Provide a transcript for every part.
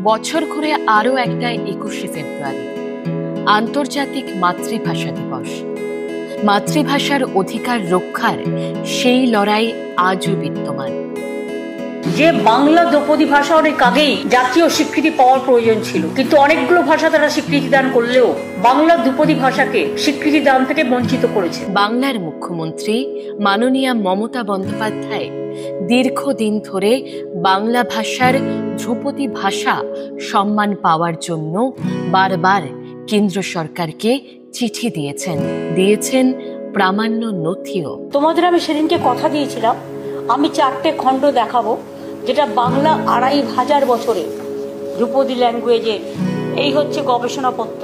বছর ঘুরে আরো একটা 21শে ফেব্রুয়ারি, আন্তর্জাতিক মাতৃভাষা দিবস। মাতৃভাষার অধিকার রক্ষার সেই লড়াই আজও বিদ্যমান। যে বাংলা ধ্রুপদী ভাষা অনেক আগেই জাতীয় স্বীকৃতি পাওয়ার প্রয়োজন ছিল, কিন্তু অনেকগুলো ভাষা তারা স্বীকৃতি দান করলেও বাংলা ধ্রুপদী ভাষাকে স্বীকৃতি দান থেকে বঞ্চিত করেছে। বাংলার মুখ্যমন্ত্রী মাননীয়া মমতা বন্দ্যোপাধ্যায় দীর্ঘদিন ধরে বাংলা ভাষার ধ্রুপদী ভাষা সম্মান পাওয়ার জন্য বারবার কেন্দ্র সরকারকে চিঠি দিয়েছেন প্রামাণ্য নথিও। তোমাদের আমি সেদিনকে কথা দিয়েছিলাম, আমি 4টে খণ্ড দেখাবো, যেটা বাংলা 2500 বছরে ধ্রুপদী ল্যাঙ্গুয়েজের এই হচ্ছে গবেষণাপত্র।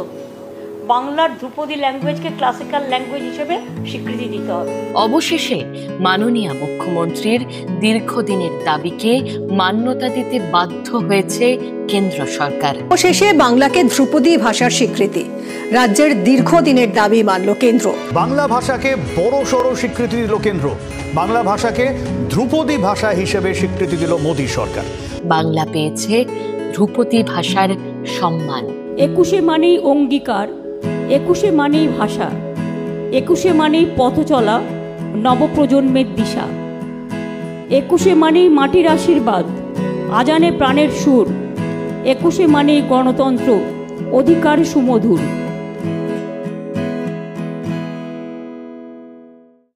বাংলার ধ্রুপদী ল্যাঙ্গুয়েজকে ক্লাসিক্যাল ল্যাঙ্গুয়েজ হিসেবে স্বীকৃতি দিতে হবে। অবশেষে মাননীয় মুখ্যমন্ত্রীর দীর্ঘদিনের দাবিকে মান্যতা দিতে বাধ্য হয়েছে কেন্দ্র সরকার। অবশেষে বাংলাকে ধ্রুপদী ভাষার স্বীকৃতি, রাজ্যের দীর্ঘদিনের দাবি মানল কেন্দ্র। বাংলা ভাষাকে বড়সড় স্বীকৃতি দিল কেন্দ্র। বাংলা ভাষাকে ধ্রুপদী ভাষা হিসেবে স্বীকৃতি দিল মোদী সরকার। বাংলা পেয়েছে ধ্রুপদী ভাষার সম্মান। 21শে মানেই অঙ্গীকার, 21শে মানেই ভাষা, 21শে মানেই পথ চলা নবপ্রজন্মের দিশা, 21শে মানেই মাটির আশীর্বাদ, আজানে প্রাণের সুর, 21শে মানেই গণতন্ত্র, অধিকার সুমধুর।